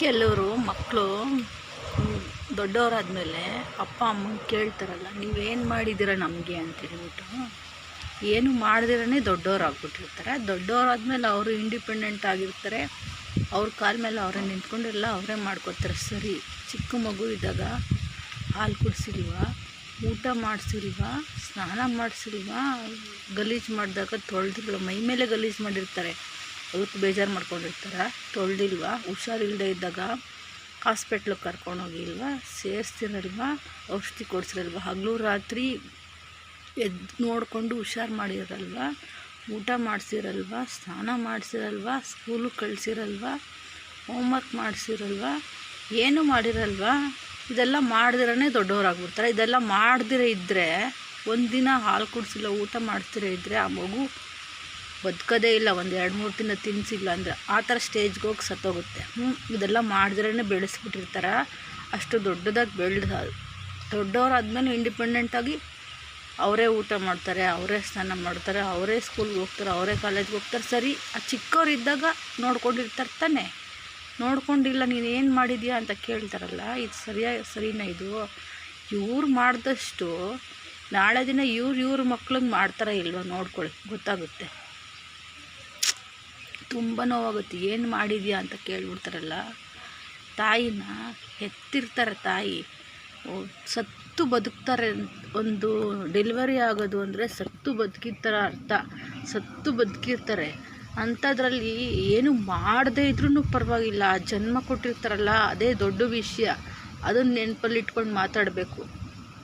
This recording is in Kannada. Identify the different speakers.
Speaker 1: ಕೆಲವರು ಮಕ್ಕಳು ದೊಡ್ಡವರಾದ್ಮೇಲೆ ಅಪ್ಪ ಅಮ್ಮನ ಕೇಳ್ತಾರಲ್ಲ, ನೀವೇನು ಮಾಡಿದ್ದೀರ ನಮಗೆ ಅಂತೇಳ್ಬಿಟ್ಟು. ಏನು ಮಾಡ್ದಿರೇ ದೊಡ್ಡವರಾಗ್ಬಿಟ್ಟಿರ್ತಾರೆ. ದೊಡ್ಡವರಾದ್ಮೇಲೆ ಅವರು ಇಂಡಿಪೆಂಡೆಂಟ್ ಆಗಿರ್ತಾರೆ. ಅವ್ರ ಕಾಲ ಮೇಲೆ ಅವರೇ ನಿಂತ್ಕೊಂಡಿರಲ್ಲ, ಅವರೇ ಮಾಡ್ಕೊತಾರೆ. ಸರಿ, ಚಿಕ್ಕ ಮಗು ಇದ್ದಾಗ ಹಾಲು ಕುಡಿಸಿಲ್ವಾ, ಊಟ ಮಾಡಿಸಿಲ್ವಾ, ಸ್ನಾನ ಮಾಡಿಸಿಲ್ವಾ, ಗಲೀಜು ಮಾಡಿದಾಗ ತೊಳೆದಿಲ್ವ, ಮೈ ಮೇಲೆ ಗಲೀಜು ಮಾಡಿರ್ತಾರೆ, ಅದಕ್ಕೆ ಬೇಜಾರು ಮಾಡ್ಕೊಂಡಿರ್ತಾರೆ. ತೊಳೆದಿಲ್ವಾ, ಹುಷಾರಿಲ್ಲದೆ ಇದ್ದಾಗ ಹಾಸ್ಪಿಟ್ಲಿಗೆ ಕರ್ಕೊಂಡೋಗಿಲ್ವಾ, ಸೇರಿಸ್ತಿರಲ್ವ, ಔಷಧಿ ಕೊಡಿಸಿರಲ್ವ, ಹಗಲು ರಾತ್ರಿ ಎದ್ದು ನೋಡಿಕೊಂಡು ಹುಷಾರು ಮಾಡಿರಲ್ವ, ಊಟ ಮಾಡಿಸಿರಲ್ವ, ಸ್ನಾನ ಮಾಡಿಸಿರಲ್ವ, ಸ್ಕೂಲಿಗೆ ಕಳಿಸಿರಲ್ವ, ಹೋಮ್ವರ್ಕ್ ಮಾಡಿಸಿರಲ್ವ, ಏನೂ ಮಾಡಿರಲ್ವ. ಇದೆಲ್ಲ ಮಾಡ್ದಿರೇ ದೊಡ್ಡವರಾಗ್ಬಿಡ್ತಾರೆ. ಇದೆಲ್ಲ ಮಾಡ್ದಿರ ಇದ್ದರೆ, ಒಂದಿನ ಹಾಲು ಕುಡಿಸಿಲ್ಲ, ಊಟ ಮಾಡಿಸ್ತಿರ ಇದ್ದರೆ ಆ ಮಗು ಬದುಕೋದೇ ಇಲ್ಲ. ಒಂದು 2-3 ದಿನ ತಿನ್ನಿಸಿಲ್ಲ ಅಂದರೆ ಆ ಥರ ಸ್ಟೇಜ್ಗೆ ಹೋಗಿ ಸತ್ತೋಗುತ್ತೆ. ಇದೆಲ್ಲ ಮಾಡ್ದಿರೇ ಬೆಳೆಸ್ಬಿಟ್ಟಿರ್ತಾರೆ. ಅಷ್ಟು ದೊಡ್ಡದಾಗಿ ದೊಡ್ಡವರಾದ್ಮೇಲೆ ಇಂಡಿಪೆಂಡೆಂಟಾಗಿ ಅವರೇ ಊಟ ಮಾಡ್ತಾರೆ, ಅವರೇ ಸ್ನಾನ ಮಾಡ್ತಾರೆ, ಅವರೇ ಸ್ಕೂಲ್ಗೆ ಹೋಗ್ತಾರೆ, ಅವರೇ ಕಾಲೇಜ್ಗೆ ಹೋಗ್ತಾರೆ. ಸರಿ, ಆ ಚಿಕ್ಕವರಿದ್ದಾಗ ನೋಡ್ಕೊಂಡಿರ್ತಾರೆ ತಾನೆ. ನೋಡ್ಕೊಂಡಿಲ್ಲ, ನೀನು ಏನು ಮಾಡಿದ್ಯಾ ಅಂತ ಕೇಳ್ತಾರಲ್ಲ, ಇದು ಸರಿನಾ? ಇದು ಇವ್ರು ಮಾಡಿದಷ್ಟು ನಾಳೆ ದಿನ ಇವ್ರ ಮಕ್ಳಿಗೆ ಮಾಡ್ತಾರ ಇಲ್ವ ನೋಡ್ಕೊಳ್ಳಿ, ಗೊತ್ತಾಗುತ್ತೆ. ತುಂಬ ನೋವಾಗುತ್ತೆ. ಏನು ಮಾಡಿದ್ಯಾ ಅಂತ ಕೇಳ್ಬಿಡ್ತಾರಲ್ಲ. ತಾಯಿನ ಹೆತ್ತಿರ್ತಾರೆ, ತಾಯಿ ಸತ್ತು ಬದುಕ್ತಾರೆ. ಒಂದು ಡೆಲಿವರಿ ಆಗೋದು ಅಂದರೆ ಸತ್ತು ಬದುಕಿರ್ತಾರ ಅರ್ಥ. ಸತ್ತು ಬದುಕಿರ್ತಾರೆ. ಅಂಥದ್ರಲ್ಲಿ ಏನು ಮಾಡದೇ ಇದ್ರೂ ಪರವಾಗಿಲ್ಲ, ಜನ್ಮ ಕೊಟ್ಟಿರ್ತಾರಲ್ಲ, ಅದೇ ದೊಡ್ಡ ವಿಷಯ. ಅದನ್ನು ನೆನಪಲ್ಲಿ ಇಟ್ಕೊಂಡು ಮಾತಾಡಬೇಕು.